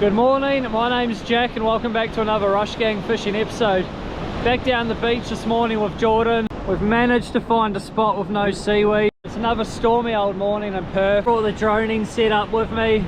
Good morning, my name's Jack and welcome back to another Rush Gang fishing episode. Back down the beach this morning with Jordan. We've managed to find a spot with no seaweed. It's another stormy old morning in Perth. Brought the droning set up with me.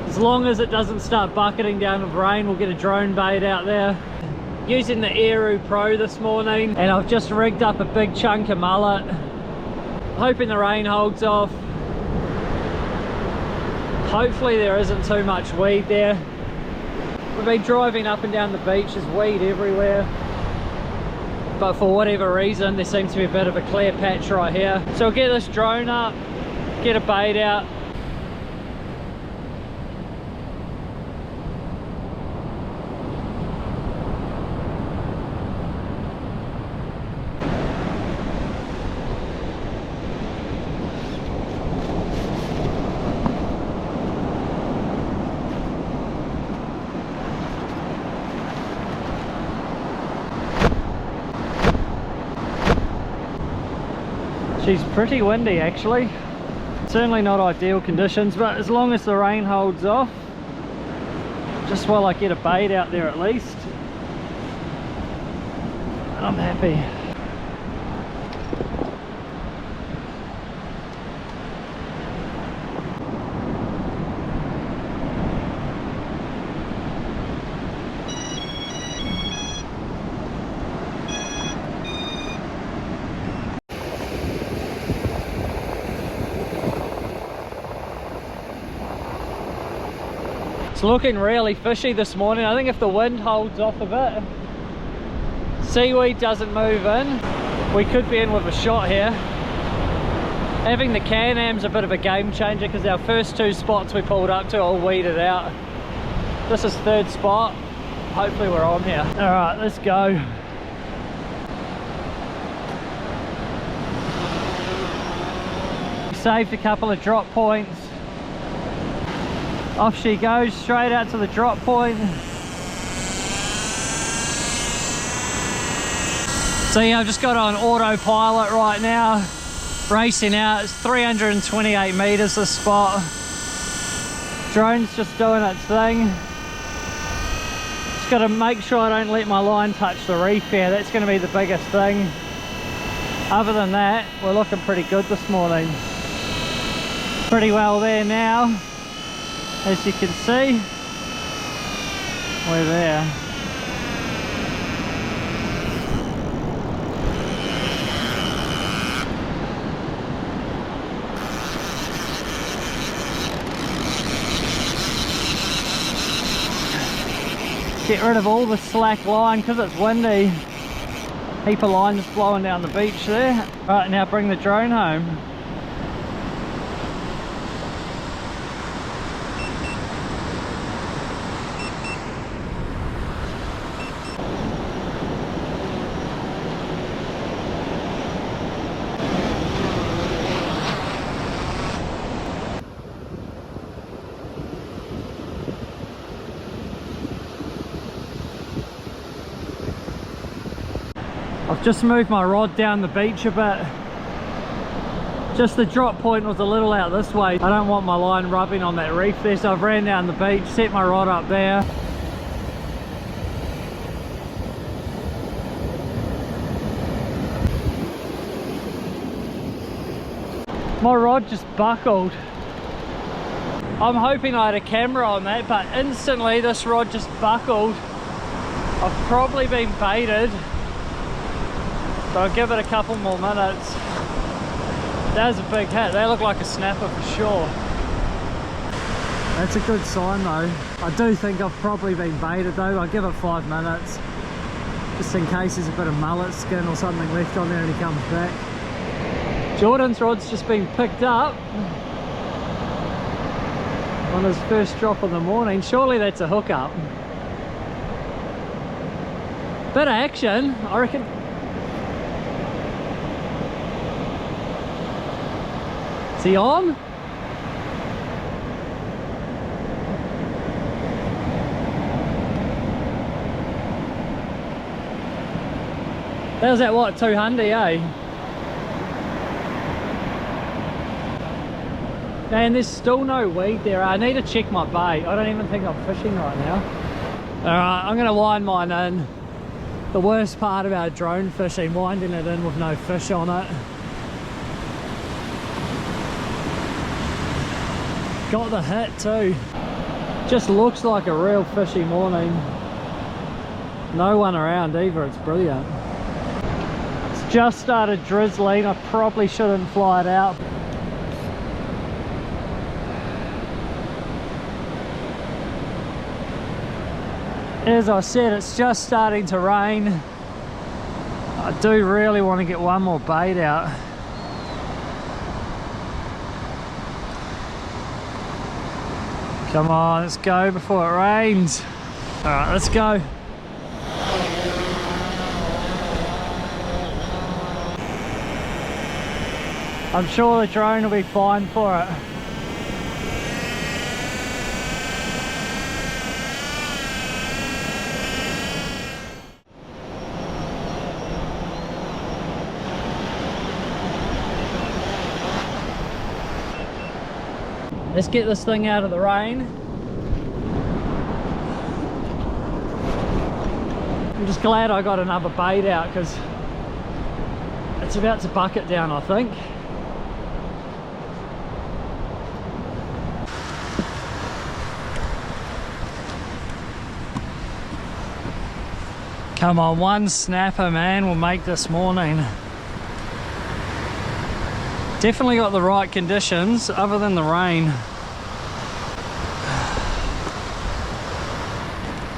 As long as it doesn't start bucketing down with rain, we'll get a drone bait out there. Using the Aeroo Pro this morning, and I've just rigged up a big chunk of mullet. Hoping the rain holds off. Hopefully there isn't too much weed there. We've been driving up and down the beach, there's weed everywhere. But for whatever reason, there seems to be a bit of a clear patch right here. So we'll get this drone up, get a bait out. She's pretty windy actually. Certainly not ideal conditions, but as long as the rain holds off, just while I get a bait out there at least, I'm happy. It's looking really fishy this morning. I think if the wind holds off a bit, seaweed doesn't move in, we could be in with a shot here. Having the Can-Am's a bit of a game changer because our first two spots we pulled up to all weeded out. This is third spot. Hopefully we're on here. All right, let's go. Saved a couple of drop points. Off she goes, straight out to the drop point. So yeah, I've just got on autopilot right now, racing out. It's 328 meters this spot. Drone's just doing its thing. Just got to make sure I don't let my line touch the reef here. That's going to be the biggest thing. Other than that, we're looking pretty good this morning. Pretty well there now. As you can see, we're there. Get rid of all the slack line because it's windy. Heap of line just blowing down the beach there. Right, now bring the drone home. I've just moved my rod down the beach a bit. Just the drop point was a little out this way. I don't want my line rubbing on that reef there, so I've ran down the beach, set my rod up there. My rod just buckled. I'm hoping I had a camera on that, but instantly this rod just buckled. I've probably been baited. But I'll give it a couple more minutes. That was a big hit. They look like a snapper for sure. That's a good sign though. I do think I've probably been baited though. I'll give it 5 minutes. Just in case there's a bit of mullet skin or something left on there and he comes back. Jordan's rod's just been picked up on his first drop of the morning. Surely that's a hookup. Bit of action, I reckon. Is he on? That was at what, 200, eh? Man, there's still no weed there. I need to check my bait. I don't even think I'm fishing right now. Alright, I'm going to wind mine in. The worst part about drone fishing, winding it in with no fish on it. Got the hit too. Just looks like a real fishy morning. No one around either, it's brilliant. It's just started drizzling. I probably shouldn't fly it out. As I said, it's just starting to rain. I do really want to get one more bait out. Come on, let's go before it rains. Alright, let's go. I'm sure the drone will be fine for it. Let's get this thing out of the rain. I'm just glad I got another bait out because it's about to bucket down, I think. Come on, one snapper, man, will make this morning. Definitely got the right conditions other than the rain.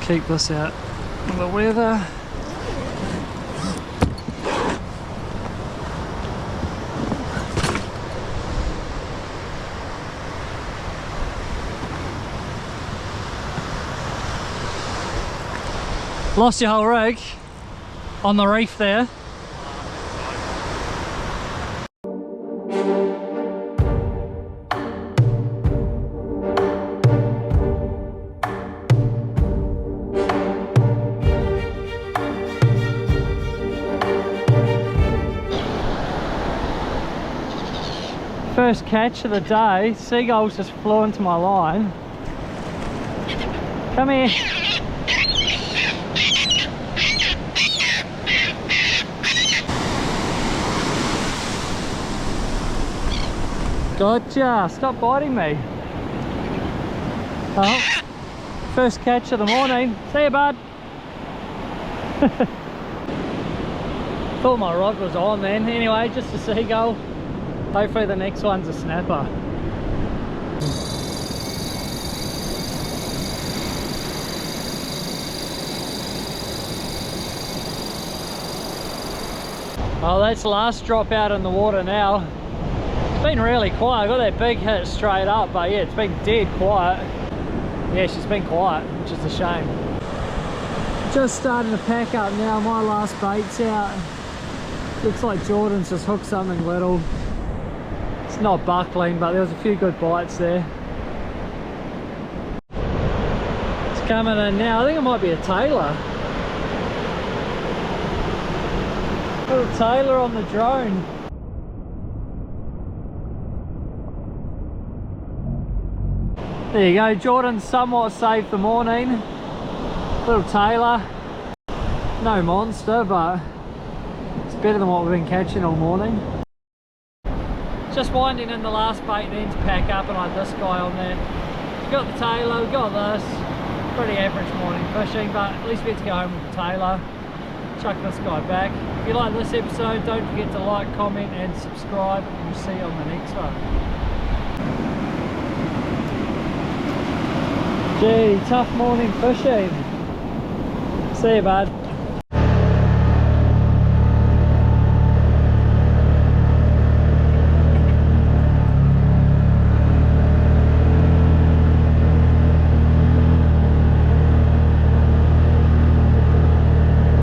Keep this out of the weather. Lost your whole rig on the reef there. First catch of the day, seagulls just flew into my line. Come here. Gotcha, stop biting me. Oh, first catch of the morning. See you, bud. Thought my rod was on then. Anyway, just a seagull. Hopefully the next one's a snapper. Oh, that's the last drop out in the water now. It's been really quiet. I got that big hit straight up, but yeah, it's been dead quiet. Yeah, she's been quiet, which is a shame. Just starting to pack up now. My last bait's out. Looks like Jordan's just hooked something little. It's not buckling, but there was a few good bites there. It's coming in now. I think it might be a tailor. Little tailor on the drone. There you go, Jordan's somewhat saved the morning. Little tailor. No monster, but it's better than what we've been catching all morning. Just winding in the last bait then to pack up, and I had this guy on there. We got the tailor, we got this. Pretty average morning fishing, but at least we get to go home with the tailor. Chuck this guy back. If you like this episode, don't forget to like, comment and subscribe, and we'll see you on the next one. Gee, tough morning fishing. See you, bud.